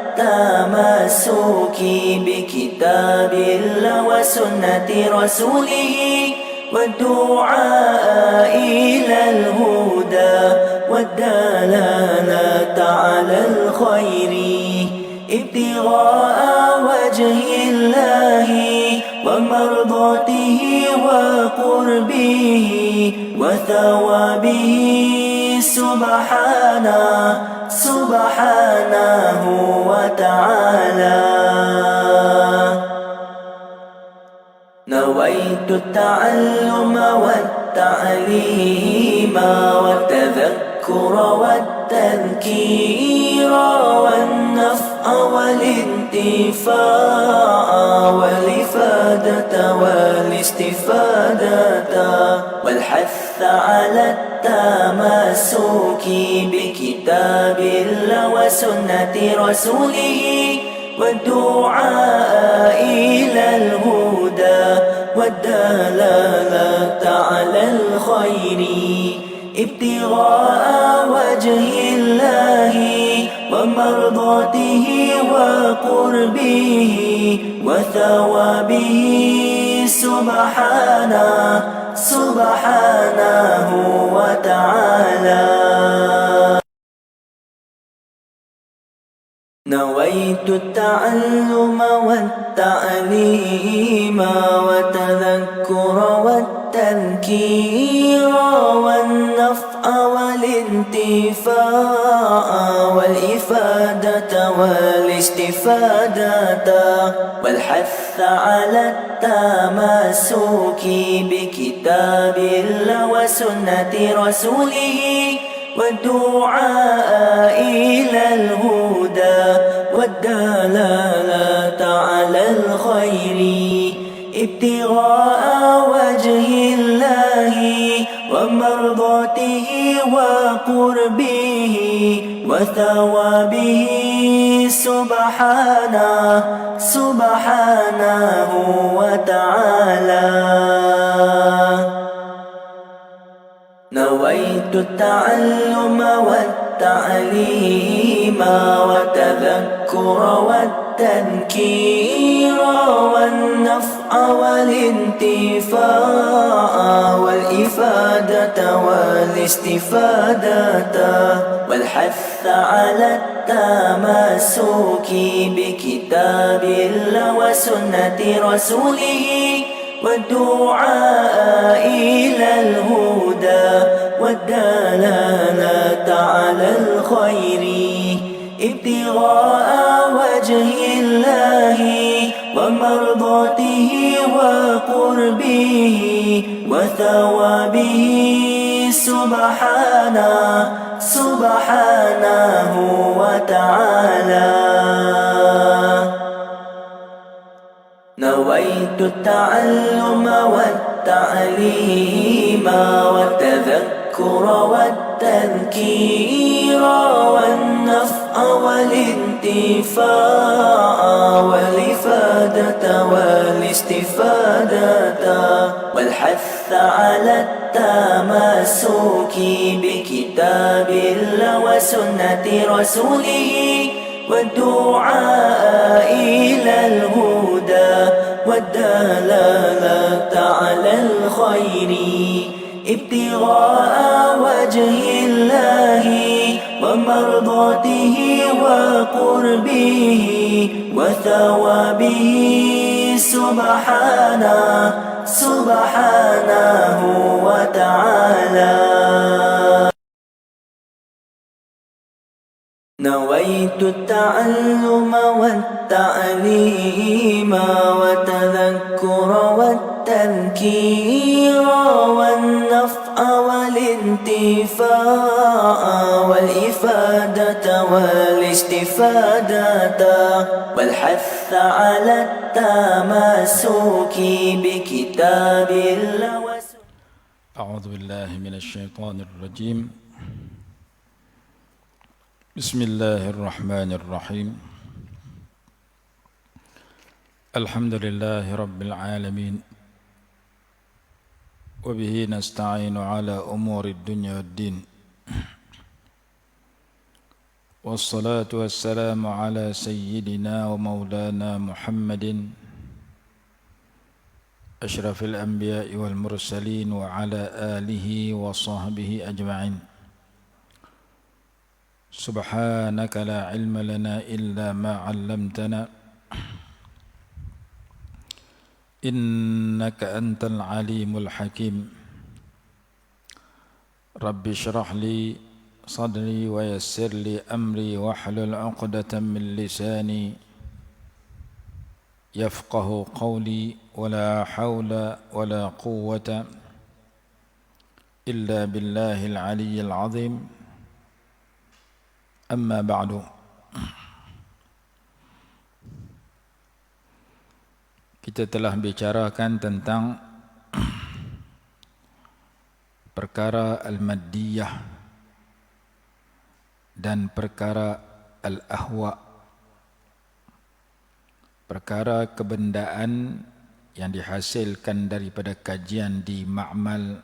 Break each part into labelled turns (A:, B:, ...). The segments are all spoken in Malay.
A: التمسك بكتاب الله وسنة رسوله والدعاء إلى الهدى والدلالة على الخير ابتغاء وجه الله ومرضاته وقربه وثوابه سبحانه وتعالى. نويت التعلم والتعليم والتذكر والتذكير والنفع والانتفاع والإفادة والاستفادة والحث على التمسك بكتاب الله وسنة رسوله والدعاء إلى الهدى والدلالة على الخير ابتغاء وجه الله ومرضاته وقربه وثوابه سبحانه وتعالى. نويت التعلم والتعليم والتذكر والتذكير والنفع والانتفاع والإفادة والاستفادة والحث على التمسك بكتاب الله وسنة رسوله والدعاء إلى الهدى والدلالة على الخير ابتغاء وجه الله ومرضاته وقربه وثوابه سبحانه وتعالى. نويت التعلم والتعليم والتذكر والتذكير والنفع والانتفاع والإفادة والاستفادة والحث على التمسك بكتاب الله وسنة رسوله والدعاء إلى الهدى والدلالة على الخير ابتغاء وجه الله ومرضاته وقربه وثوابه سبحانه وتعالى. نويت التعلم والتعليم والتذكر والتذكير والنفع والانتفاع والإفادة والاستفادة والحث على التمسك بكتاب الله وسنة رسوله والدعاء إلى الهدى والدلالة على الخير ابتغاء وجه الله ومرضاته وقربه وثوابه سبحانه وتعالى. نويت التعلم والتعليم والتذكر والتذكير والنفع والانتفاع والإفادة والاستفادة والحث على التمسك بكتاب الله.
B: أعوذ بالله من الشيطان الرجيم. بسم الله الرحمن الرحيم. الحمد لله رب العالمين وبه نستعين على أمور الدنيا والدين. والصلاة والسلام على سيدنا ومولانا محمد أشرف الأنبياء والمرسلين وعلى آله وصحبه أجمعين. سبحانك لا علم لنا إلا ما علمتنا إنك أنت العليم الحكيم. رب اشرح لي صدري ويسر لي أمري واحلل عقدة من لساني يفقه قولي ولا حول ولا قوة إلا بالله العلي العظيم. أما بعد. Kita telah bicarakan tentang perkara al-maddiyah dan perkara al-ahwa, perkara kebendaan yang dihasilkan daripada kajian di ma'mal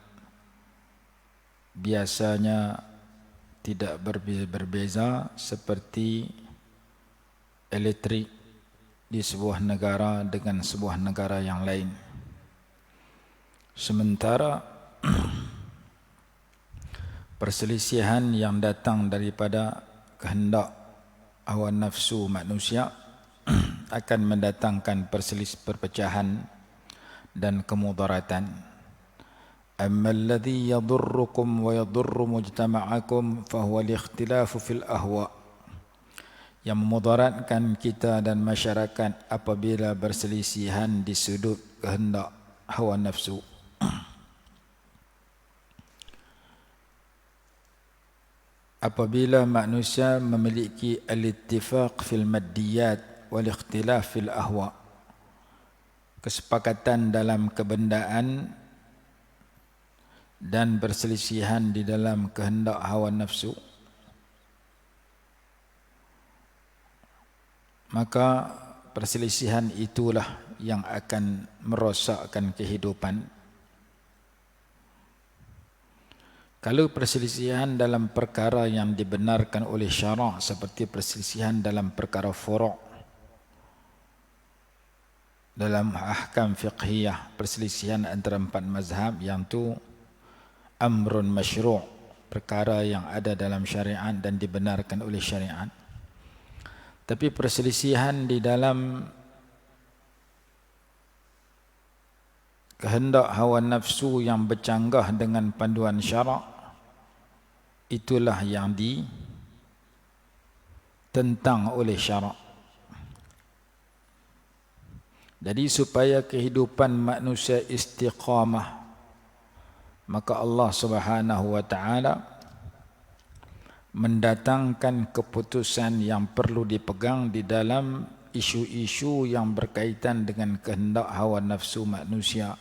B: biasanya tidak berbeza seperti elektrik di sebuah negara dengan sebuah negara yang lain. Sementara perselisihan yang datang daripada kehendak hawa nafsu manusia akan mendatangkan perpecahan dan kemudaratan. Amma alladhi yadurrukum wa yadurru mujtama'akum fahuwa al-ikhtilafu fil ahwa. Yang memudaratkan kita dan masyarakat apabila berselisihan di sudut kehendak hawa nafsu. Apabila manusia memiliki al-ittifaq fil maddiyat wal ikhtilaf fil ahwa, kesepakatan dalam kebendaan dan berselisihan di dalam kehendak hawa nafsu, maka perselisihan itulah yang akan merosakkan kehidupan. Kalau perselisihan dalam perkara yang dibenarkan oleh syarak seperti perselisihan dalam perkara furu', dalam ahkam fiqhiyah, perselisihan antara 4 mazhab yang tu amrun masyru', perkara yang ada dalam syariat dan dibenarkan oleh syariat. Tapi perselisihan di dalam kehendak hawa nafsu yang bercanggah dengan panduan syarak, itulah yang ditentang oleh syarak. Jadi supaya kehidupan manusia istiqamah, maka Allah Subhanahu wa taala mendatangkan keputusan yang perlu dipegang di dalam isu-isu yang berkaitan dengan kehendak hawa nafsu manusia.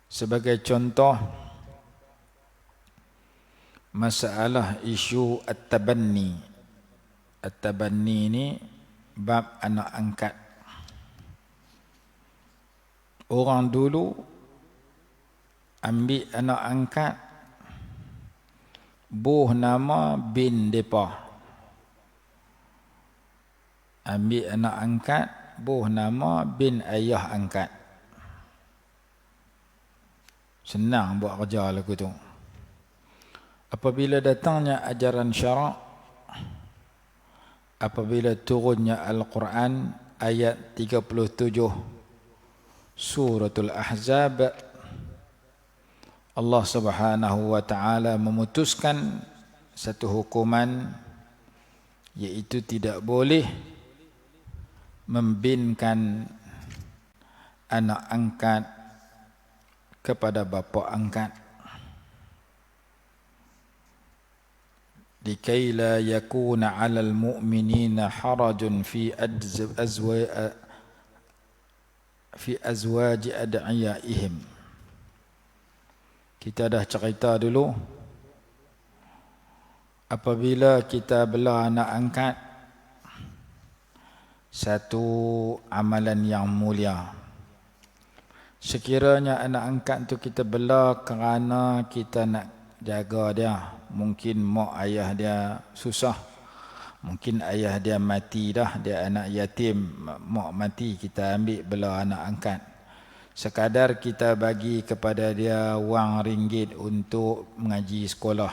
B: Sebagai contoh, masalah isu at-tabanni. At-tabanni ini bab anak angkat. Orang dulu ambil anak angkat, buh nama bin depa. Ambil anak angkat, buh nama bin ayah angkat. Senang buat kerja lagu tu. Apabila datangnya ajaran syarak, apabila turunnya Al-Quran ayat 37 Suratul Ahzab, Allah Subhanahu wa taala memutuskan satu hukuman, iaitu tidak boleh membinkan anak angkat kepada bapa angkat. Likai la yakuna 'alal mu'minina harajun fi azwaji ad'iyaihim. Kita dah cerita dulu, apabila kita bela anak angkat, satu amalan yang mulia. Sekiranya anak angkat tu kita bela kerana kita nak jaga dia. Mungkin mak ayah dia susah, mungkin ayah dia mati dah, dia anak yatim, mak mati, kita ambil bela anak angkat. Sekadar kita bagi kepada dia wang ringgit untuk mengaji sekolah,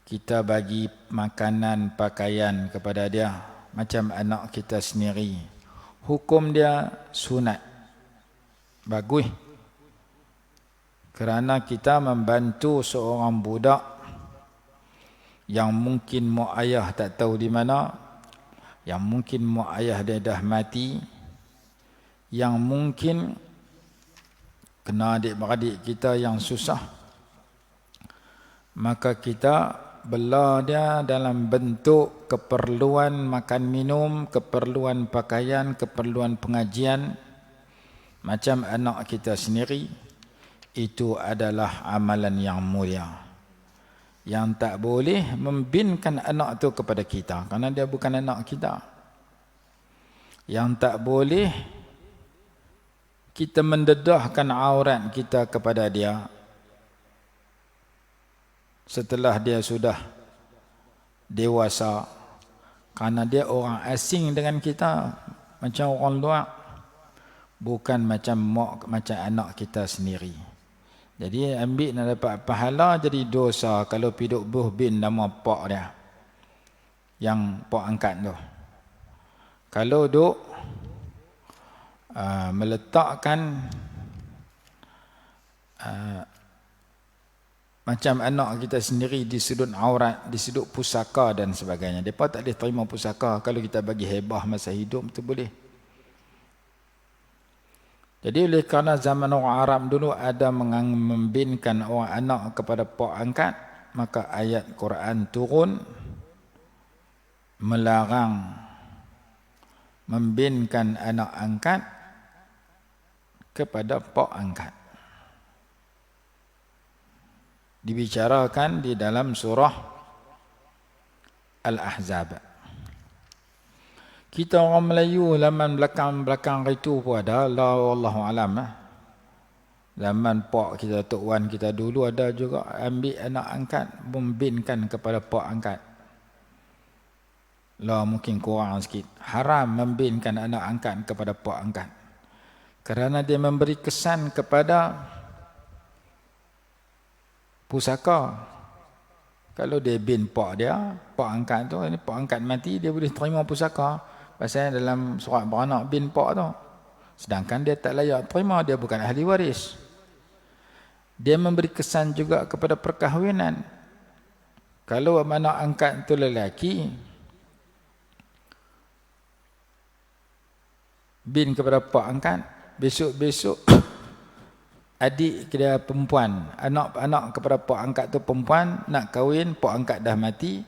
B: kita bagi makanan, pakaian kepada dia macam anak kita sendiri, hukum dia sunat, bagus. Kerana kita membantu seorang budak yang mungkin mak ayah tak tahu di mana, yang mungkin mak ayah dia dah mati, yang mungkin kena adik-beradik kita yang susah, maka kita bela dia dalam bentuk keperluan makan minum, keperluan pakaian, keperluan pengajian macam anak kita sendiri. Itu adalah amalan yang mulia. Yang tak boleh membinkan anak tu kepada kita, kerana dia bukan anak kita. Yang tak boleh kita mendedahkan aurat kita kepada dia setelah dia sudah dewasa, kerana dia orang asing dengan kita, macam orang luar, bukan macam anak kita sendiri. Jadi ambil nak dapat pahala, jadi dosa kalau piduk buh bin nama pak dia, yang pak angkat tu. Kalau duk meletakkan macam anak kita sendiri di sudut aurat, di sudut pusaka dan sebagainya, mereka tak boleh terima pusaka. Kalau kita bagi hebah masa hidup tu boleh. Jadi oleh kerana zaman orang Arab dulu ada membinkan orang anak kepada pak angkat, maka ayat Quran turun melarang membinkan anak angkat kepada pak angkat. Dibicarakan di dalam surah Al-Ahzab. Kita orang Melayu zaman belakang itu pun ada, wallahu alam. Zaman pak kita, Tok Wan kita dulu ada juga ambil anak angkat, membinkan kepada pak angkat. Lah mungkin kurang sikit. Haram membinkan anak angkat kepada pak angkat, kerana dia memberi kesan kepada pusaka. Kalau dia bin pak dia, pak angkat tu, ini pak angkat mati, dia boleh terima pusaka. Pasal dalam surat beranak bin pak tu. Sedangkan dia tak layak terima, dia bukan ahli waris. Dia memberi kesan juga kepada perkahwinan. Kalau anak angkat tu lelaki, bin kepada pak angkat, besok-besok adik dia perempuan, anak-anak kepada pak angkat tu perempuan, nak kahwin, pak angkat dah mati,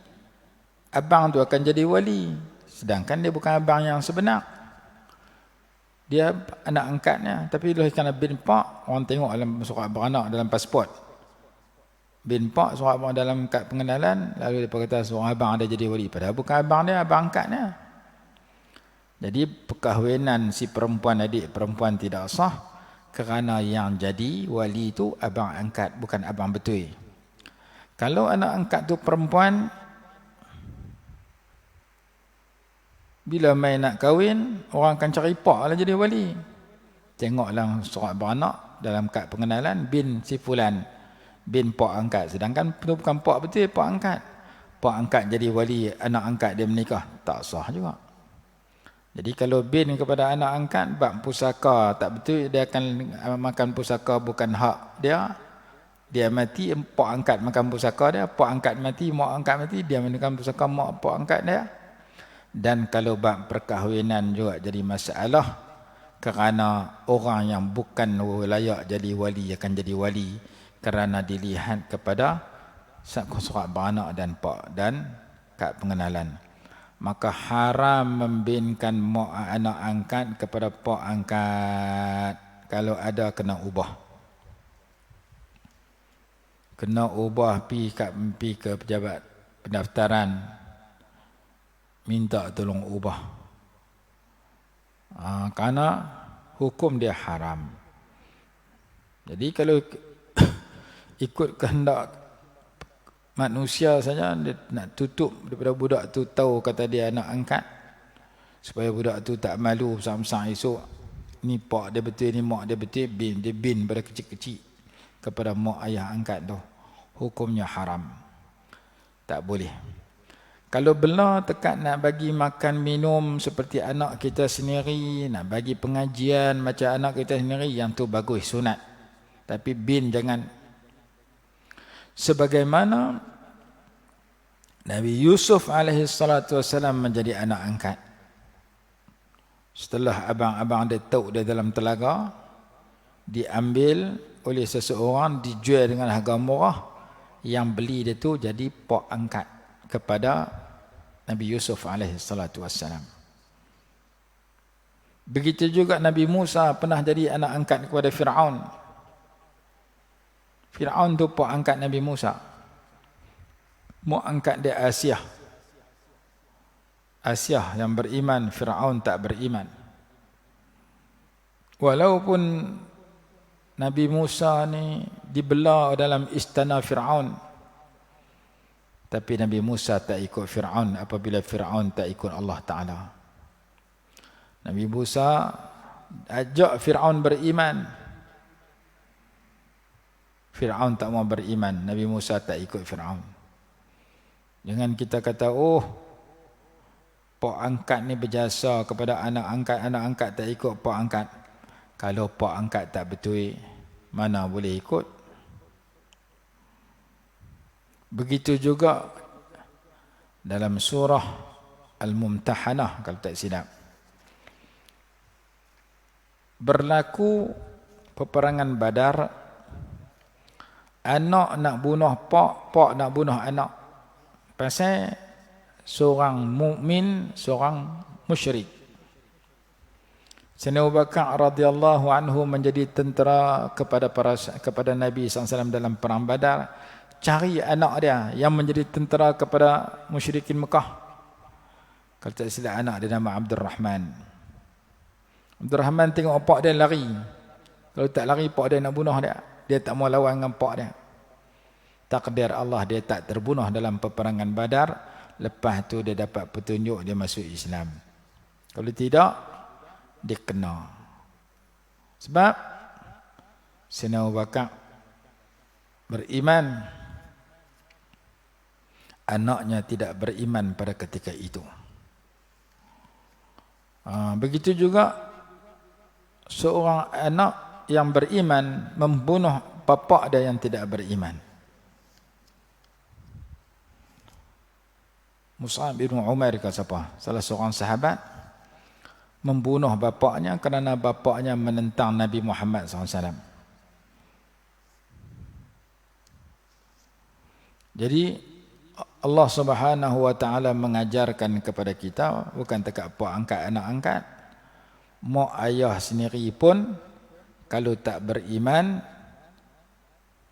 B: abang tu akan jadi wali. Sedangkan dia bukan abang yang sebenar, dia anak angkatnya. Tapi kerana bin pak, orang tengok dalam surat beranak, dalam pasport, bin pak, surat beranak dalam kad pengenalan, lalu dia kata seorang abang ada jadi wali, padahal bukan abang dia, abang angkatnya. Jadi perkahwinan si perempuan, adik perempuan tidak sah, kerana yang jadi wali itu abang angkat, bukan abang betul. Kalau anak angkat tu perempuan, bila mai nak kahwin, orang akan cari pak lah jadi wali. Tengoklah surat beranak dalam kad pengenalan, bin si fulan, bin pak angkat. Sedangkan itu bukan pak betul, pak angkat. Pak angkat jadi wali, anak angkat dia menikah, tak sah juga. Jadi kalau bin kepada anak angkat, bab pusaka tak betul, dia akan makan pusaka bukan hak dia. Dia mati, pak angkat makan pusaka dia. Pak angkat mati, mak angkat mati, dia makan pusaka mak pak angkat dia. Dan kalau bab perkahwinan juga jadi masalah, kerana orang yang bukan layak jadi wali akan jadi wali, kerana dilihat kepada surat beranak dan pak dan kad pengenalan. Maka haram membinkan mak anak angkat kepada pak angkat. Kalau ada kena ubah. Kena ubah, pi ke pejabat pendaftaran, minta tolong ubah. Kerana hukum dia haram. Jadi kalau ikut kehendak manusia saja dia nak tutup daripada budak tu tahu kata dia anak angkat, supaya budak tu tak malu besar-besar esok ni pak dia betul, ni mak dia betul, dia bin pada kecil-kecil kepada mak ayah angkat tu. Hukumnya haram, tak boleh. Kalau bela tekad nak bagi makan minum seperti anak kita sendiri, nak bagi pengajian macam anak kita sendiri, yang tu bagus, sunat. Tapi bin jangan. Sebagaimana Nabi Yusuf AS menjadi anak angkat. Setelah abang-abang dia tahu dia dalam telaga, diambil oleh seseorang, dijual dengan harga murah, yang beli dia tu jadi pak angkat kepada Nabi Yusuf AS. Begitu juga Nabi Musa pernah jadi anak angkat kepada Fir'aun. Fir'aun tu pak angkat Nabi Musa. Mak angkat dia Asiah. Asiah yang beriman, Fir'aun tak beriman. Walaupun Nabi Musa ni dibela dalam istana Fir'aun, tapi Nabi Musa tak ikut Fir'aun apabila Fir'aun tak ikut Allah Ta'ala. Nabi Musa ajak Fir'aun beriman. Fir'aun tak mau beriman. Nabi Musa tak ikut Fir'aun. Jangan kita kata, oh, pak angkat ni berjasa kepada anak angkat tak ikut pak angkat. Kalau pak angkat tak betul, mana boleh ikut? Begitu juga dalam surah Al-Mumtahanah, kalau tak silap, berlaku peperangan Badar. Anak nak bunuh pak, pak nak bunuh anak. Pasal seorang mukmin, seorang musyrik. Sayyidina Abu Bakar radhiyallahu anhu menjadi tentera kepada Nabi SAW dalam perang Badar. Cari anak dia yang menjadi tentera kepada musyrikin Mekah. Kalau tak silap anak dia nama Abdul Rahman. Abdul Rahman tengok pak dia lari. Kalau tak lari, pak dia nak bunuh dia. Dia tak mau lawan dengan pak dia. Takdir Allah, dia tak terbunuh dalam peperangan Badar. Lepas tu dia dapat petunjuk, dia masuk Islam. Kalau tidak, dia kena. Sebab Sayyidina Abu Bakar beriman, anaknya tidak beriman pada ketika itu. Begitu juga seorang anak yang beriman membunuh bapa dia yang tidak beriman. Mus'ab bin Umair ke siapa? Salah seorang sahabat membunuh bapaknya kerana bapaknya menentang Nabi Muhammad SAW. Jadi Allah Subhanahu wa taala mengajarkan kepada kita, bukan dekat pak angkat, anak angkat, mak ayah sendiri pun kalau tak beriman,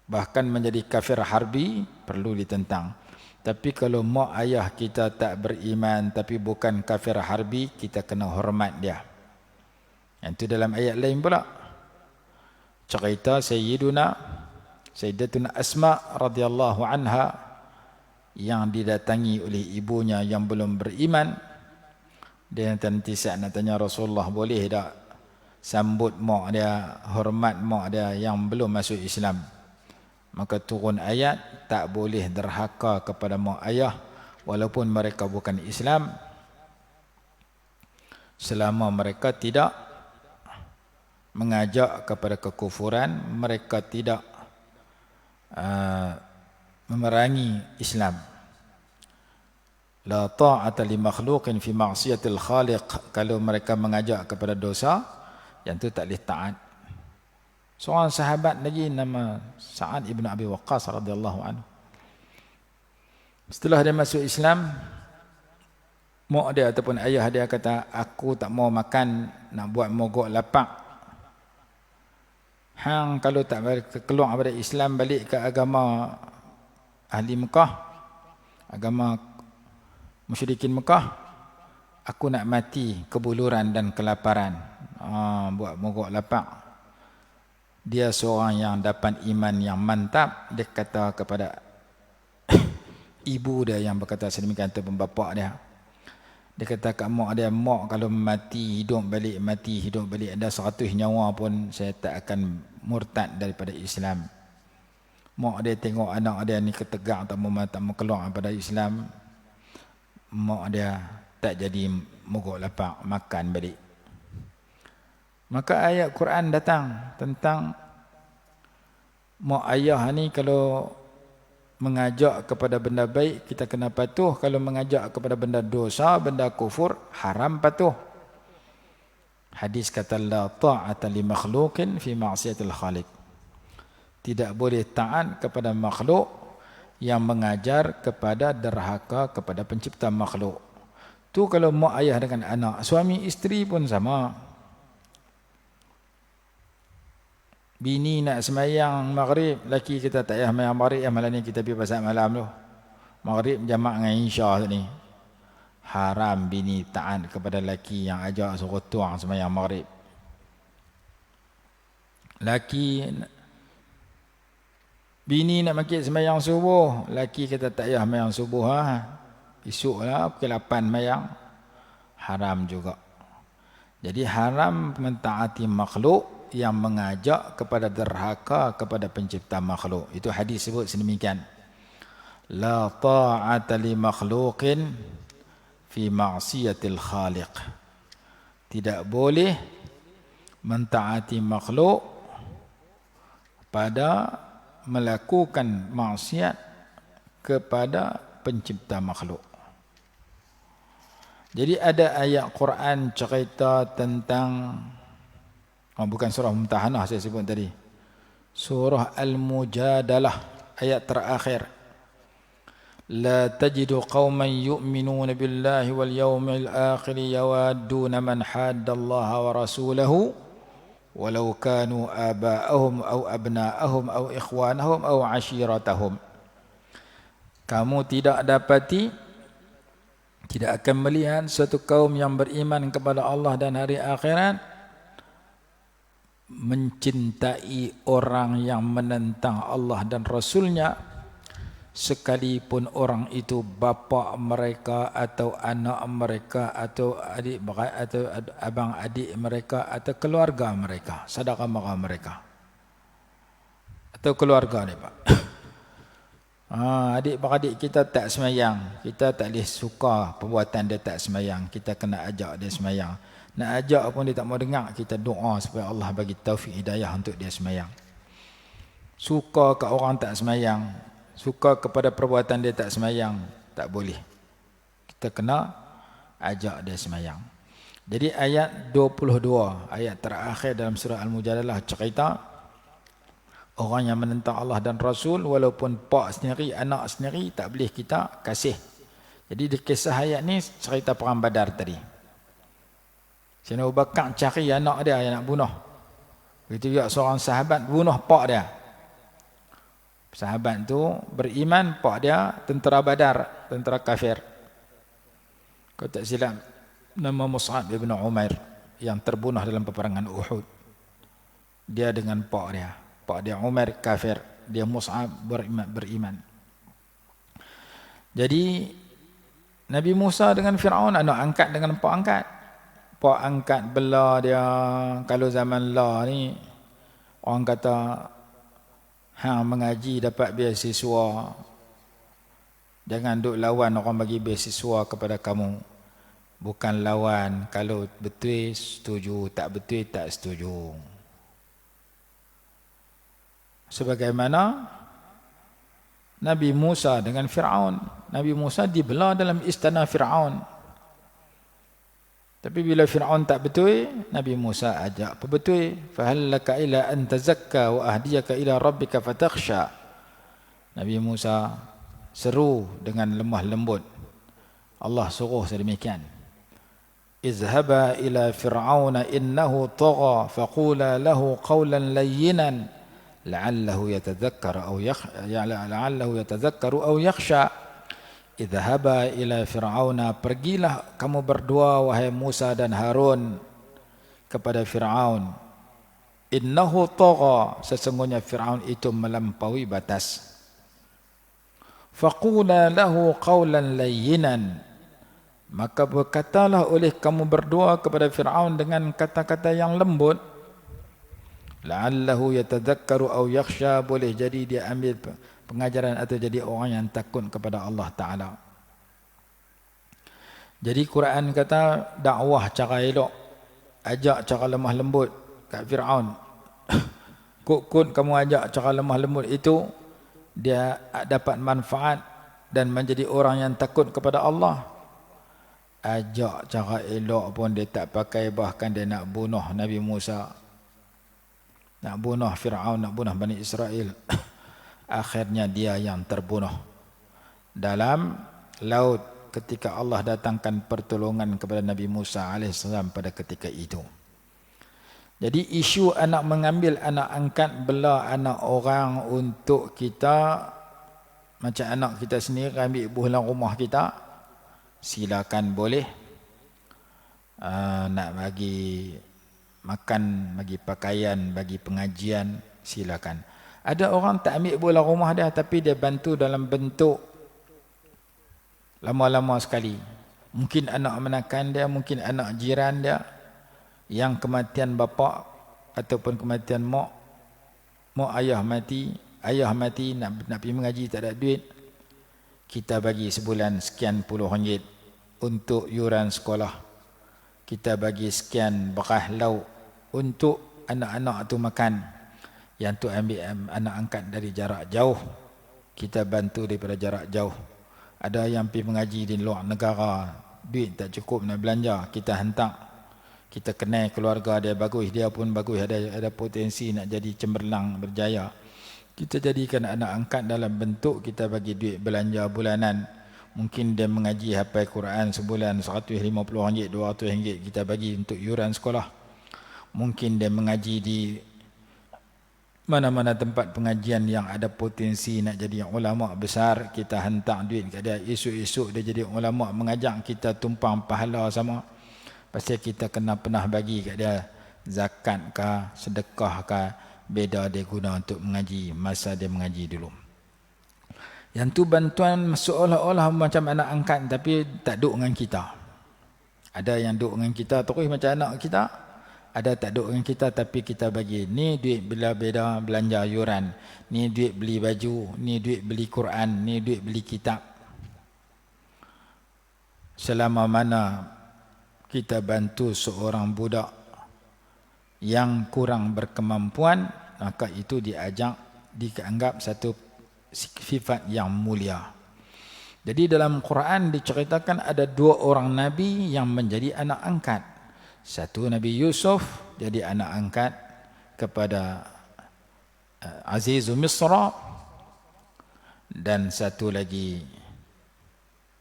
B: bahkan menjadi kafir harbi, perlu ditentang. Tapi kalau mak ayah kita tak beriman tapi bukan kafir harbi, kita kena hormat dia. Yang itu dalam ayat lain pula, cerita Sayyidatuna Asma radhiyallahu anha yang didatangi oleh ibunya yang belum beriman. Dia nanti saya nak tanya Rasulullah, boleh tak sambut mak dia, hormat mak dia yang belum masuk Islam? Maka turun ayat, tak boleh derhaka kepada mak ayah walaupun mereka bukan Islam, selama mereka tidak mengajak kepada kekufuran, mereka tidak memerangi Islam. La ta'ata li makhluqin fi ma'siyatil khaliq. Kalau mereka mengajak kepada dosa, yang tu tak boleh taat. Seorang sahabat lagi nama Sa'ad ibn Abi Waqqas radhiyallahu anhu, setelah dia masuk Islam, mak dia ataupun ayah dia kata, aku tak mau makan, nak buat mogok lapak. Hang kalau tak keluar daripada Islam, balik ke agama ahli Mekah, agama musyrikin Mekah, aku nak mati kebuluran dan kelaparan. Buat mogok lapak. Dia seorang yang dapat iman yang mantap. Dia kata kepada ibu dia yang berkata sedemikian ataupun bapa dia. Dia kata kat mak dia, mak kalau mati hidup balik, mati hidup balik, ada 100 nyawa pun saya tak akan murtad daripada Islam. Mak dia tengok anak dia ni ketegak tak mau keluar daripada Islam. Mak dia tak jadi mogok lapak makan balik. Maka ayat Quran datang tentang mak ayah ni kalau mengajak kepada benda baik kita kena patuh, kalau mengajak kepada benda dosa, benda kufur, haram patuh. Hadis kata la ta'ata li makhluqin fi ma'siyatil khaliq. Tidak boleh taat kepada makhluk yang mengajar kepada derhaka kepada pencipta makhluk. Tu kalau mak ayah dengan anak, suami isteri pun sama. Bini nak semayang maghrib, laki kita tak payah semayang maghrib, malam ni kita pergi pasal malam tu. Maghrib jamak dengan isya ni. Haram bini taat kepada laki yang ajak suruh tuang semayang maghrib. Bini nak makit semayang subuh, laki kita tak payah semayang subuh esok lah pukul 8 semayang. Haram juga. Jadi haram mentaati makhluk yang mengajak kepada derhaka kepada pencipta makhluk. Itu hadis sebut sedemikian. La ta'ata li makhluqin fi ma'siyatil khaliq. Tidak boleh mentaati makhluk pada melakukan maksiat kepada pencipta makhluk. Jadi ada ayat Quran cerita tentang bukan surah Mumtahanah saya sebut tadi. Surah Al-Mujadalah ayat terakhir. La tajidu qauman yu'minuna billahi wal yawmil akhir yawadduna man haddallaha wa rasulahu walau kanu aba'ahum aw abna'ahum aw ikhwanahum aw ashiratahum. Kamu tidak akan melihat suatu kaum yang beriman kepada Allah dan hari akhirat mencintai orang yang menentang Allah dan Rasulnya, sekalipun orang itu bapa mereka atau anak mereka atau adik atau abang adik mereka atau keluarga mereka, saudara mara mereka atau keluarga ni Pak. Adik-beradik kita tak semayang, kita tak boleh suka perbuatan dia tak semayang, kita kena ajak dia semayang. Nak ajak pun dia tak mau dengar, kita doa supaya Allah bagi taufik hidayah untuk dia semayang. Suka ke orang tak semayang, suka kepada perbuatan dia tak semayang, tak boleh. Kita kena ajak dia semayang. Jadi ayat 22, ayat terakhir dalam surah Al-Mujadalah cerita orang yang menentang Allah dan Rasul, walaupun pak sendiri, anak sendiri, tak boleh kita kasih. Jadi di kisah ayat ni cerita perang Badar tadi. Sayyidina Abu Bakar cari anak dia yang nak bunuh. Begitu juga seorang sahabat bunuh pak dia. Sahabat tu beriman, pak dia tentera Badar, tentera kafir. Kalau tak silap nama Mus'ab bin Umair yang terbunuh dalam peperangan Uhud. Dia dengan pak dia. Pak dia Umar kafir, dia Mus'ab beriman. Jadi Nabi Musa dengan Fir'aun anak angkat dengan pak angkat. Pak angkat bela dia. Kalau zaman lah ni orang kata hang mengaji dapat beasiswa, jangan duk lawan orang bagi beasiswa kepada kamu. Bukan lawan, kalau betul setuju, tak betul tak setuju. Sebagaimana Nabi Musa dengan Fir'aun. Nabi Musa dibela dalam istana Fir'aun. Tapi bila Fir'aun tak betul, Nabi Musa ajak betul. Fahal laka ila an tazakka wa ahdiyaka ila rabbika fatakhsha. Nabi Musa seru dengan lemah lembut. Allah suruh sedemikian. Izhaba ila fir'auna innahu tagha faqula lahu qawlan layyinan la'allahu yatadhakkaru aw yakhsha. Idhaba ila fir'auna, pergilah kamu berdua wahai Musa dan Harun kepada Fir'aun. Innahu tagha, sesungguhnya Fir'aun itu melampaui batas. faqula lahu qawlan layyinan, maka berkatalah oleh kamu berdua kepada Fir'aun dengan kata-kata yang lembut. La'allahu yatadhakkaru aw yakhsha, boleh jadi dia ambil pengajaran atau jadi orang yang takut kepada Allah Ta'ala. Jadi Quran kata dakwah cara elok, ajak cara lemah lembut kat Fir'aun. Kut-kut kamu ajak cara lemah lembut itu, dia dapat manfaat dan menjadi orang yang takut kepada Allah. Ajak cara elok pun dia tak pakai, bahkan dia nak bunuh Nabi Musa, nak bunuh Fir'aun, nak bunuh Bani Israel. Akhirnya dia yang terbunuh dalam laut ketika Allah datangkan pertolongan kepada Nabi Musa AS pada ketika itu. Jadi isu anak mengambil anak angkat bela anak orang untuk kita, macam anak kita sendiri ambil bulan rumah kita, silakan boleh. Nak bagi makan, bagi pakaian, bagi pengajian, silakan. Ada orang tak ambil bola rumah dia, tapi dia bantu dalam bentuk lama-lama sekali. Mungkin anak menakan dia, mungkin anak jiran dia yang kematian bapa ataupun kematian mak ayah mati nak pergi mengaji tak ada duit, kita bagi sebulan sekian puluh ringgit untuk yuran sekolah, kita bagi sekian beras lauk untuk anak-anak tu makan. Yang tu ambil anak angkat dari jarak jauh, kita bantu daripada jarak jauh. Ada yang pergi mengaji di luar negara, duit tak cukup nak belanja, kita hantar. Kita kenal keluarga dia bagus, dia pun bagus, ada potensi nak jadi cemerlang berjaya. Kita jadikan anak angkat dalam bentuk kita bagi duit belanja bulanan. Mungkin dia mengaji hafal Quran sebulan RM150, RM200 kita bagi untuk yuran sekolah. Mungkin dia mengaji di mana-mana tempat pengajian yang ada potensi nak jadi ulama besar, kita hantar duit kat dia. Esok-esok dia jadi ulama mengajak kita tumpang pahala sama. Pasal kita kena pernah bagi kat dia zakat kah, sedekah kah, beda dia guna untuk mengaji masa dia mengaji dulu. Yang tu bantuan seolah-olah macam anak angkat tapi tak duduk dengan kita. Ada yang duduk dengan kita terus macam anak kita, ada tak duduk dengan kita tapi kita bagi. Ni duit bela-beda belanja yuran, ni duit beli baju, ni duit beli Quran, ni duit beli kitab. Selama mana kita bantu seorang budak yang kurang berkemampuan, maka itu dianggap satu sifat yang mulia. Jadi dalam Quran diceritakan ada dua orang Nabi yang menjadi anak angkat. Satu Nabi Yusuf jadi anak angkat kepada Azizu Misra, dan satu lagi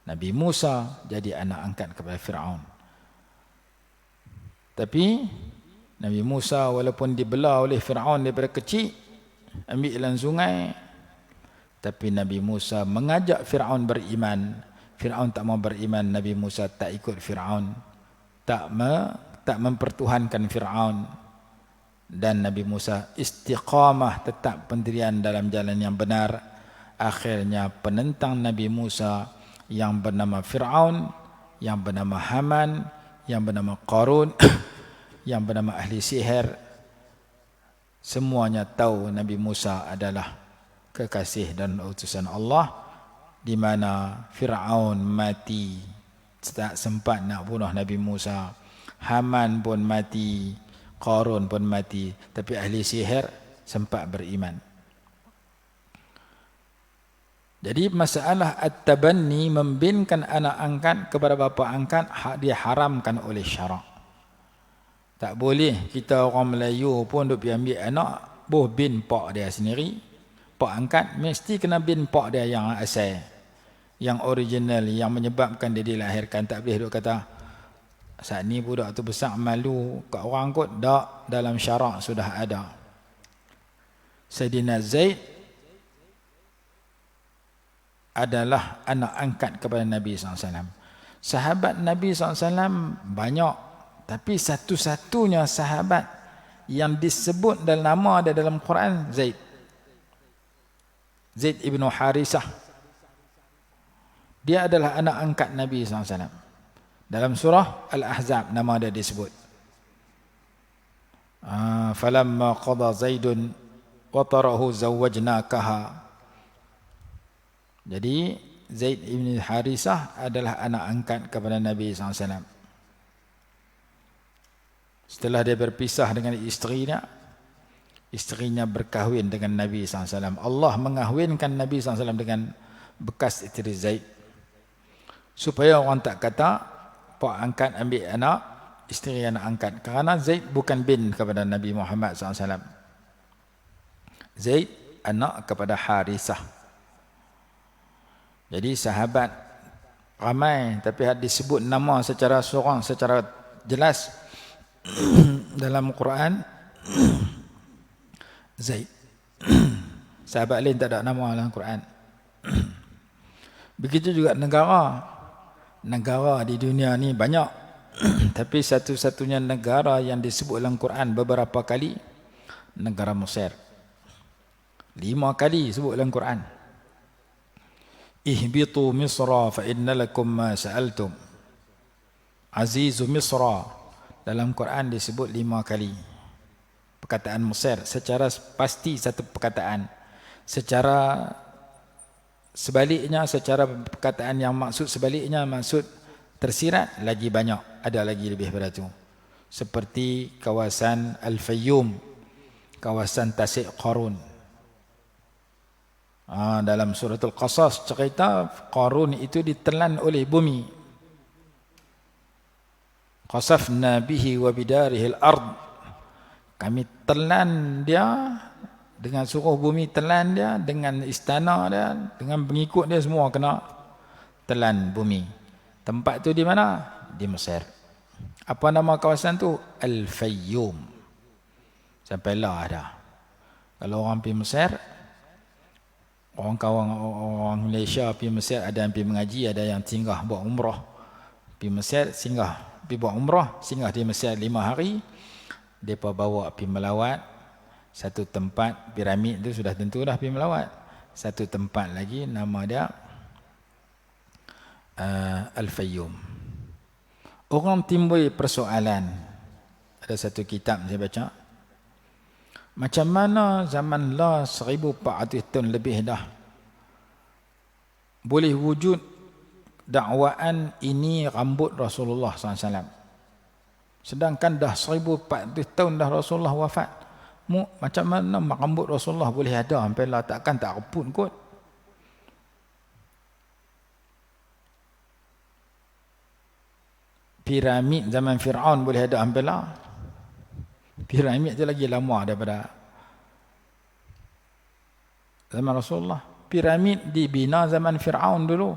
B: Nabi Musa jadi anak angkat kepada Fir'aun. Tapi Nabi Musa walaupun dibela oleh Fir'aun daripada kecil, ambil dalam sungai, tapi Nabi Musa mengajak Fir'aun beriman. Fir'aun tak mau beriman, Nabi Musa tak ikut Fir'aun, tak mempertuhankan Fir'aun, dan Nabi Musa istiqamah, tetap pendirian dalam jalan yang benar. Akhirnya penentang Nabi Musa yang bernama Fir'aun, yang bernama Haman, yang bernama Qarun, yang bernama ahli sihir, semuanya tahu Nabi Musa adalah kekasih dan utusan Allah, di mana Fir'aun mati tak sempat nak bunuh Nabi Musa, Haman pun mati, Qarun pun mati, tapi ahli sihir sempat beriman. Jadi masalah at-tabanni, membinkan anak angkat kepada bapa angkat, diharamkan oleh syarak. Tak boleh kita orang Melayu pun duk pergi ambil anak boh bin pak dia sendiri. Pak angkat mesti kena bin pak dia yang asal, yang original, yang menyebabkan dia dilahirkan. Tak boleh duk kata saat ni budak tu besar malu kat orang kot. Tak, dalam syarak sudah ada. Sayyidina Zaid adalah anak angkat kepada Nabi SAW. Sahabat Nabi SAW banyak, tapi satu-satunya sahabat yang disebut dalam nama dia dalam Quran Zaid ibn Harisah. Dia adalah anak angkat Nabi SAW. Dalam surah Al-Ahzab nama dia disebut. Falamma qada Zaidun watarahu zawwajnakaha. Jadi Zaid ibn Harisah adalah anak angkat kepada Nabi SAW. Setelah dia berpisah dengan isterinya berkahwin dengan Nabi SAW. Allah mengahwinkan Nabi SAW dengan bekas isteri Zaid. Supaya orang tak kata pak angkat ambil anak, isteri anak angkat. Kerana Zaid bukan bin kepada Nabi Muhammad SAW. Zaid anak kepada Harisah. Jadi sahabat ramai, tapi disebut nama secara seorang, secara jelas dalam Quran Zaid. Sahabat lain tak ada nama dalam Quran. Begitu juga negara di dunia ni banyak. Tapi satu-satunya negara yang disebut dalam Quran beberapa kali, negara Mesir. 5 kali sebut dalam Quran. Ihbitu Misra fa inna lakum ma sa'altum. Azizu Misra. Dalam Quran disebut 5 kali. Perkataan Mesir secara pasti satu perkataan. Secara sebaliknya, secara perkataan yang maksud sebaliknya, maksud tersirat lagi banyak. Ada lagi lebih daripada itu. Seperti kawasan Al-Fayyum, kawasan Tasik Qarun. Dalam suratul Qasas cerita Qarun itu ditelan oleh bumi. Qasafna bihi wa bidarihi al-ard. Kami telan dia dengan suruh bumi, telan dia dengan istana dia, dengan pengikut dia semua kena telan bumi. Tempat tu di mana? Di Mesir. Apa nama kawasan tu? Al-Fayyum. Sampailah dah. Kalau orang pergi Mesir, orang Malaysia pergi Mesir, ada yang pergi mengaji, ada yang singgah buat umrah. Pergi Mesir, pergi buat umrah, singgah di Mesir 5 hari. Mereka bawa pergi melawat. Satu tempat, piramid tu sudah tentu dah pergi melawat. Satu tempat lagi, nama dia Al-Fayyum. Orang timbul persoalan. Ada satu kitab saya baca. Macam mana zaman lah 1400 tahun lebih dah boleh wujud dakwaan ini rambut Rasulullah SAW. Sedangkan dah 1400 tahun dah Rasulullah wafat. Macam mana rambut Rasulullah boleh ada sampai lah, takkan tak reput kot. Piramid zaman Fir'aun boleh ada sampai lah. Piramid tu lagi lama daripada zaman Rasulullah. Piramid dibina zaman Fir'aun dulu.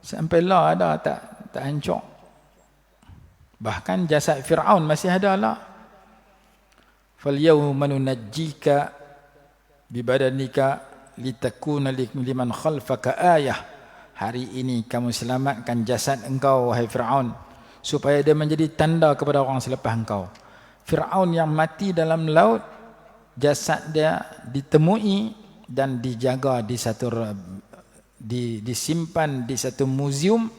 B: Sampai lah ada, tak hancur. Bahkan jasad Fir'aun masih ada lah. فَالْيَوْمَ نُنَجِّيكَ بِبَدَنِكَ لِتَكُونَ لِمَنْ خَلْفَكَ آيَةً. Hari ini kamu selamatkan jasad engkau, wahai Fir'aun, supaya dia menjadi tanda kepada orang selepas engkau. Fir'aun yang mati dalam laut, jasad dia ditemui dan dijaga di satu, disimpan di satu muzium.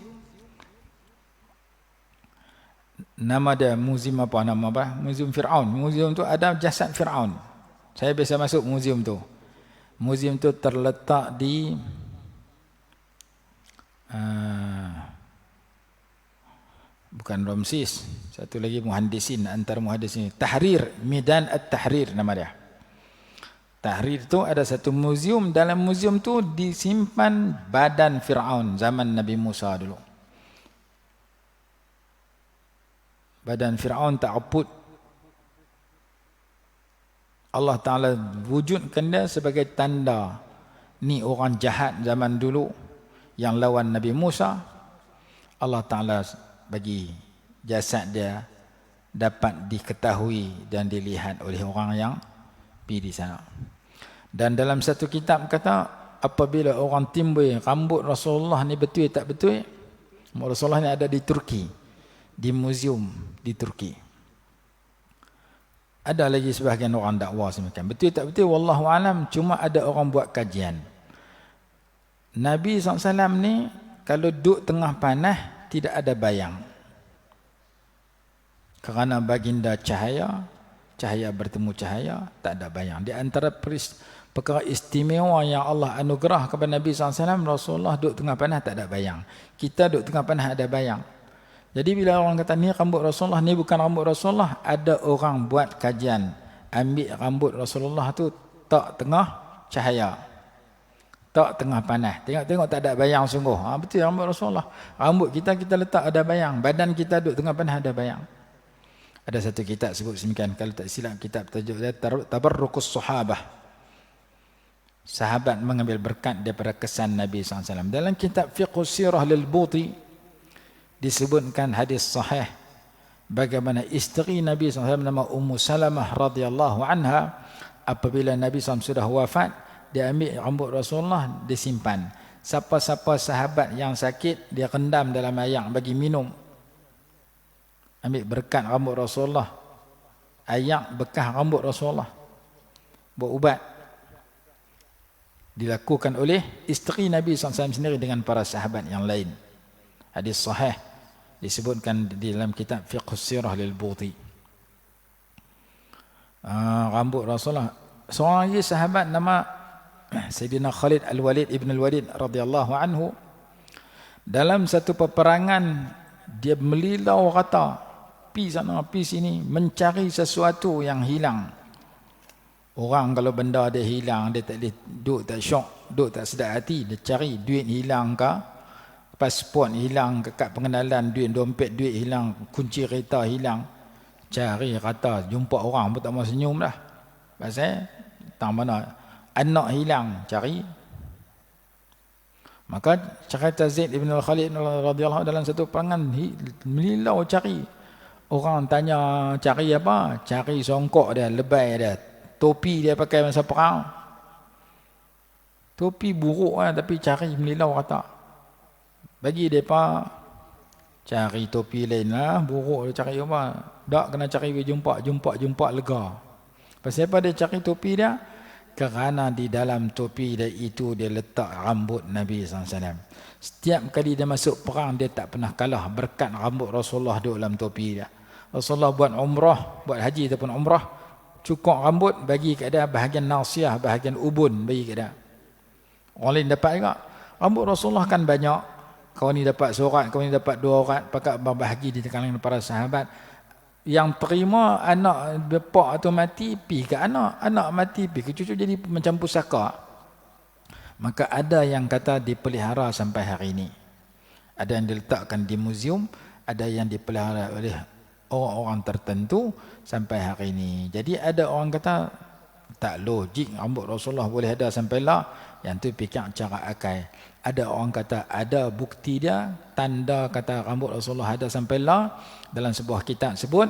B: Nama dia muzium apa? Nama apa? Muzium Fir'aun. Muzium tu ada jasad Fir'aun. Saya biasa masuk muzium tu. Muzium tu terletak di bukan Ramses, satu lagi muhandisin, antara muhandisin, Tahrir, Medan At-Tahrir nama dia. Tahrir tu ada satu muzium. Dalam muzium tu disimpan badan Fir'aun zaman Nabi Musa dulu. Badan Fir'aun tak reput. Allah Ta'ala wujudkan dia sebagai tanda. Ni orang jahat zaman dulu yang lawan Nabi Musa. Allah Ta'ala bagi jasad dia dapat diketahui dan dilihat oleh orang yang pergi di sana. Dan dalam satu kitab kata, apabila orang timbul rambut Rasulullah ni betul tak betul, Rasulullah ni ada di Turki, di muzium di Turki. Ada lagi sebahagian orang dakwa semakin betul tak betul, wallahu alam. Cuma ada orang buat kajian. Nabi SAW ni kalau duduk tengah panas tidak ada bayang. Kerana baginda cahaya, cahaya bertemu cahaya, tak ada bayang. Di antara perkara istimewa yang Allah anugerah kepada Nabi SAW, Rasulullah duduk tengah panas tak ada bayang. Kita duduk tengah panas ada bayang. Jadi bila orang kata ni rambut Rasulullah, ni bukan rambut Rasulullah, ada orang buat kajian, ambil rambut Rasulullah tu tak tengah cahaya, tak tengah panas. Tengok-tengok tak ada bayang sungguh. Betul rambut Rasulullah. Rambut kita letak ada bayang, badan kita duduk tengah panas ada bayang. Ada satu kitab sebut semikian, kalau tak silap kitab tajuk dia Tabarrukus Sahabah. Sahabat mengambil berkat daripada kesan Nabi SAW. Dalam kitab Fiqhus Sirah Lil-Buti disebutkan hadis sahih bagaimana isteri Nabi SAW nama Ummu Salamah radhiyallahu anha, apabila Nabi SAW sudah wafat, dia ambil rambut Rasulullah, disimpan. Siapa-siapa sahabat yang sakit, dia rendam dalam air bagi minum. Ambil berkat rambut Rasulullah, air bekas rambut Rasulullah, buat ubat. Dilakukan oleh isteri Nabi SAW sendiri dengan para sahabat yang lain. Hadis sahih disebutkan di dalam kitab Fiqhus Sirah Lil-Buti. Rambut Rasulullah. Seorang lagi sahabat nama Sayyidina Khalid Al-Walid Ibn Al-Walid radhiyallahu anhu, dalam satu peperangan dia melilau rata, pi sana pi sini, mencari sesuatu yang hilang. Orang kalau benda dia hilang, dia tak boleh duduk tak syok, duduk tak sedap hati, dia cari duit hilang ke, pasport hilang, kad pengenalan, dompet duit hilang, kunci kereta hilang, cari rata, jumpa orang pun tak mau senyum dah. Pasal tang mana anak hilang, cari. Maka cerita Zaid ibn al-Khalid radhiyallahu dalam satu perangan melilau cari. Orang tanya cari apa? Cari songkok dia, lebay dia, topi dia pakai masa perang. Topi buruk lah, tapi cari melilau rata. Bagi mereka cari topi lain lah, buruk dia cari apa? Tak kena cari jumpa lega. Pasal apa dia cari topi dia? Kerana di dalam topi dia itu dia letak rambut Nabi SAW. Setiap kali dia masuk perang, dia tak pernah kalah berkat rambut Rasulullah di dalam topi dia. Rasulullah buat umrah, buat haji ataupun umrah, cukur rambut, bagi ke dia bahagian nasiyah, bahagian ubun, bagi ke dia. Orang lain dapat juga. Rambut Rasulullah kan banyak. Kau ni dapat seorat, kau ni dapat 2 orat, pakat berbahagi di kalangan para sahabat. Yang terima anak bapak atau mati, pi ke anak mati, pi ke cucu, jadi macam pusaka. Maka ada yang kata dipelihara sampai hari ini. Ada yang diletakkan di muzium, ada yang dipelihara oleh orang-orang tertentu sampai hari ini. Jadi ada orang kata tak logik rambut Rasulullah boleh ada sampai lah, yang tu fikir cara akal. Ada orang kata ada bukti dia, tanda kata rambut Rasulullah ada sampai lah. Dalam sebuah kitab sebut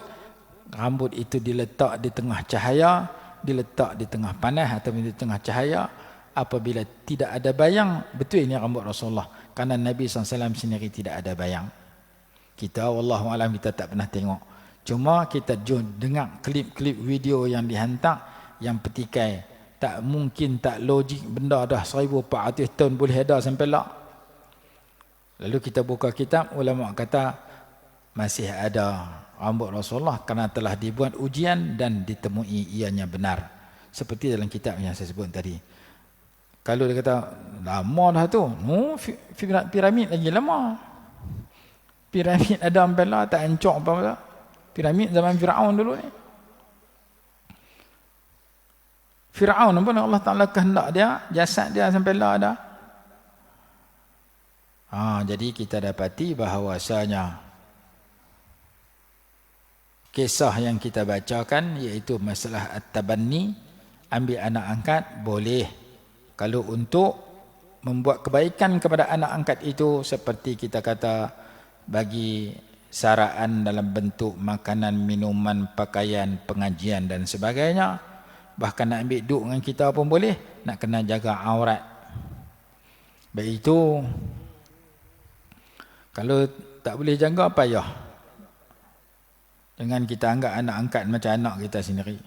B: rambut itu diletak di tengah cahaya, diletak di tengah panas atau di tengah cahaya. Apabila tidak ada bayang, betul ini rambut Rasulullah. Kerana Nabi SAW sendiri tidak ada bayang. Kita wallahualam kita tak pernah tengok. Cuma kita dengar klip-klip video yang dihantar, yang petikai. Tak mungkin, tak logik, benda dah 1400 tahun boleh ada sampai lah. Lalu kita buka kitab, ulama kata masih ada rambut Rasulullah kerana telah dibuat ujian dan ditemui ianya benar. Seperti dalam kitab yang saya sebut tadi. Kalau dia kata lama dah tu, piramid lagi lama. Piramid ada sampai lah, tak hancur apa-apa. Piramid zaman Firaun dulu ni. Firaun pun Allah Ta'ala kehendak dia, jasad dia sampai lah ada. Jadi kita dapati bahawasanya kisah yang kita bacakan iaitu masalah at-tabanni, ambil anak angkat boleh. Kalau untuk membuat kebaikan kepada anak angkat itu, seperti kita kata bagi saraan dalam bentuk makanan, minuman, pakaian, pengajian dan sebagainya. Bahkan nak ambil duduk dengan kita pun boleh, nak kena jaga aurat. Baik itu, kalau tak boleh jaga, payah. Dengan kita anggap anak angkat macam anak kita sendiri.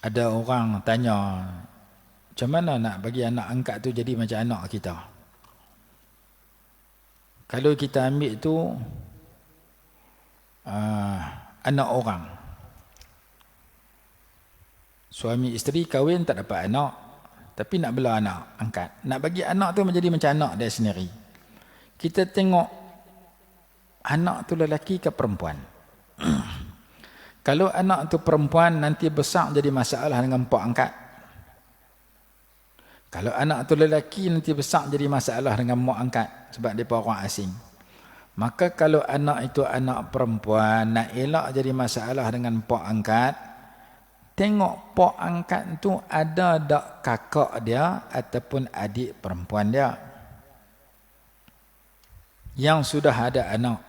B: Ada orang tanya Macam mana nak bagi anak angkat tu jadi macam anak kita? Kalau kita ambil tu anak orang, suami isteri kahwin tak dapat anak, tapi nak bela anak angkat, nak bagi anak tu menjadi macam anak dia sendiri. Kita tengok anak tu lelaki ke perempuan. Kalau anak tu perempuan, nanti besar jadi masalah dengan pak angkat. Kalau anak tu lelaki, nanti besar jadi masalah dengan mak angkat, sebab dia orang asing. Maka kalau anak itu anak perempuan, nak elak jadi masalah dengan pak angkat, tengok pak angkat tu ada tak kakak dia ataupun adik perempuan dia yang sudah ada anak.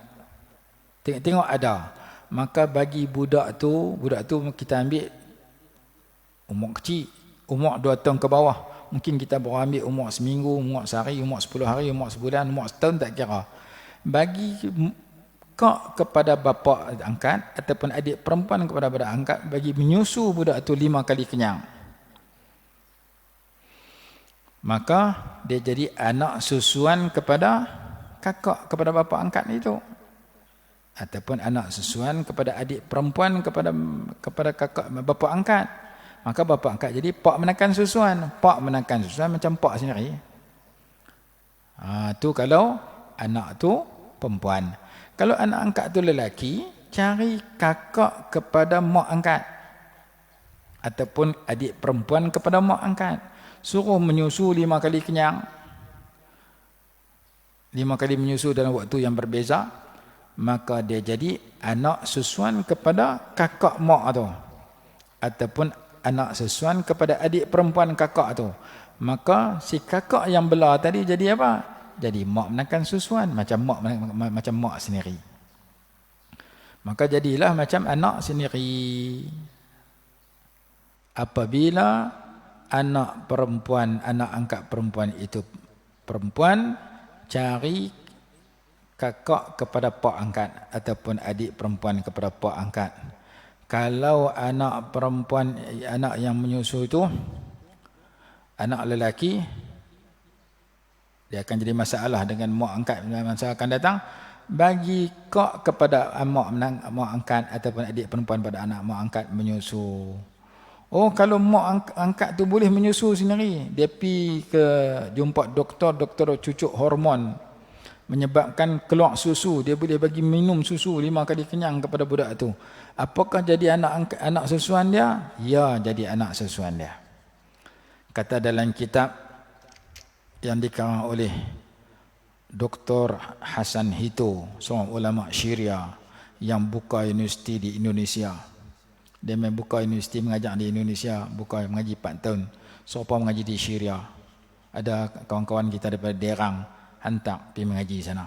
B: Tengok ada. Maka bagi budak tu kita ambil umur kecil, umur 2 tahun ke bawah. Mungkin kita boleh ambil umur seminggu, umur sehari, umur 10 hari, umur sebulan, umur setahun, tak kira. Bagi kak kepada bapa angkat ataupun adik perempuan kepada budak angkat, bagi menyusu budak tu 5 kali kenyang. Maka dia jadi anak susuan kepada kakak, kepada bapa angkat itu. Ataupun anak susuan kepada adik perempuan kepada kakak bapa angkat. Maka bapa angkat jadi pak menakan susuan. Pak menakan susuan macam pak sendiri. Tu kalau anak tu perempuan. Kalau anak angkat tu lelaki, cari kakak kepada mak angkat. Ataupun adik perempuan kepada mak angkat. Suruh menyusu 5 kali kenyang. 5 kali menyusu dalam waktu yang berbeza. Maka dia jadi anak susuan kepada kakak mak tu. Ataupun anak susuan kepada adik perempuan kakak tu. Maka si kakak yang belah tadi jadi apa? Jadi mak menakan susuan. Macam mak sendiri. Maka jadilah macam anak sendiri. Apabila anak perempuan, anak angkat perempuan itu perempuan, cari kakak kepada pak angkat ataupun adik perempuan kepada pak angkat. Kalau anak perempuan, anak yang menyusu itu anak lelaki, dia akan jadi masalah dengan mak angkat masa akan datang. Bagi kak kepada mak angkat ataupun adik perempuan pada anak mak angkat menyusu. Oh, kalau mak angkat tu boleh menyusu sendiri, dia pergi ke jumpa doktor cucuk hormon, menyebabkan keluar susu, dia boleh bagi minum susu 5 kali kenyang kepada budak tu. Apakah jadi anak susuan dia? Ya, jadi anak susuan dia. Kata dalam kitab yang dikarang oleh Dr. Hasan Hito, seorang ulama Syria yang buka universiti di Indonesia. Dia buka universiti mengajar di Indonesia, mengaji 4 tahun. Seorang mengaji di Syria. Ada kawan-kawan kita daripada Derang hantar pergi mengaji sana.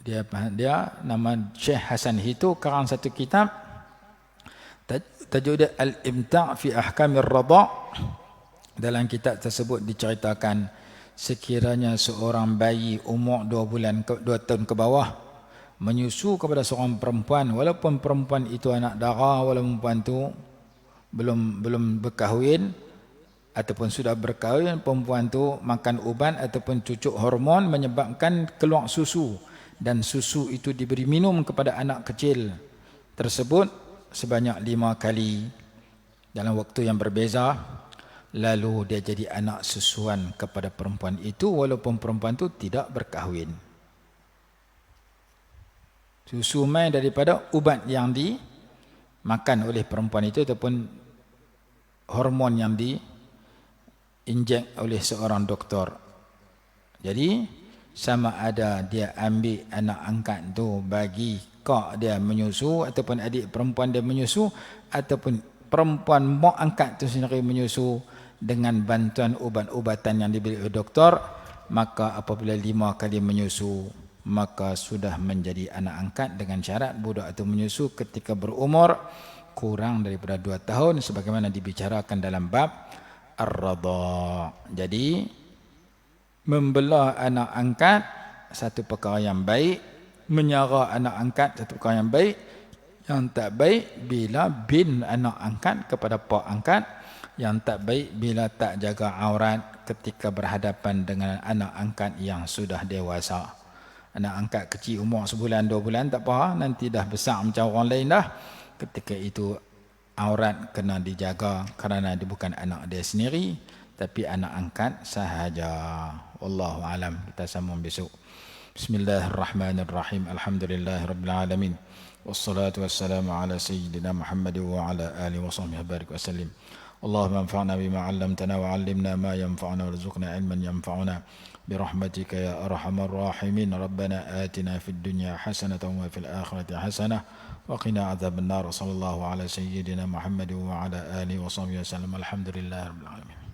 B: Dia nama Syekh Hasan Hito karang satu kitab, tajuk dia Al-Imta' fi Ahkamir Radha'. Dalam kitab tersebut diceritakan sekiranya seorang bayi umur 2 tahun ke bawah menyusu kepada seorang perempuan, walaupun perempuan itu anak dara, walaupun perempuan itu belum berkahwin ataupun sudah berkahwin, perempuan tu makan ubat ataupun cucuk hormon menyebabkan keluar susu, dan susu itu diberi minum kepada anak kecil tersebut sebanyak 5 kali dalam waktu yang berbeza, lalu dia jadi anak susuan kepada perempuan itu walaupun perempuan itu tidak berkahwin. Susu mai daripada ubat yang dimakan oleh perempuan itu ataupun hormon yang diinjek oleh seorang doktor. Jadi sama ada dia ambil anak angkat tu bagi kak dia menyusu ataupun adik perempuan dia menyusu, ataupun perempuan mak angkat tu sendiri menyusu dengan bantuan ubat-ubatan yang diberi oleh doktor, maka apabila 5 kali menyusu maka sudah menjadi anak angkat dengan syarat budak itu menyusu ketika berumur kurang daripada 2 tahun sebagaimana dibicarakan dalam bab Ar-Radha'. Jadi membelah anak angkat satu perkara yang baik, menyara anak angkat satu perkara yang baik. Yang tak baik bila bin anak angkat kepada pak angkat Yang tak baik bila tak jaga aurat ketika berhadapan dengan anak angkat yang sudah dewasa. Anak angkat kecil umur sebulan 2 bulan tak apa, nanti dah besar macam orang lain dah. Ketika itu aurat kena dijaga kerana dia bukan anak dia sendiri tapi anak angkat sahaja. Wallahu alam. Kita sambung besok. Bismillahirrahmanirrahim. Alhamdulillahirabbil alamin. Wassalatu wassalamu ala sayyidina Muhammad wa ala alihi wa sahbihi barik wa sallim. اللهم انفعنا بما علمتنا وعلمنا ما ينفعنا وارزقنا علما ينفعنا برحمتك يا أرحم الراحمين. ربنا آتنا في الدنيا حسنة وفي الآخرة حسنة وقنا عذاب النار. صلى الله على سيدنا محمد وعلى آله وصحبه وسلم. الحمد لله رب العالمين.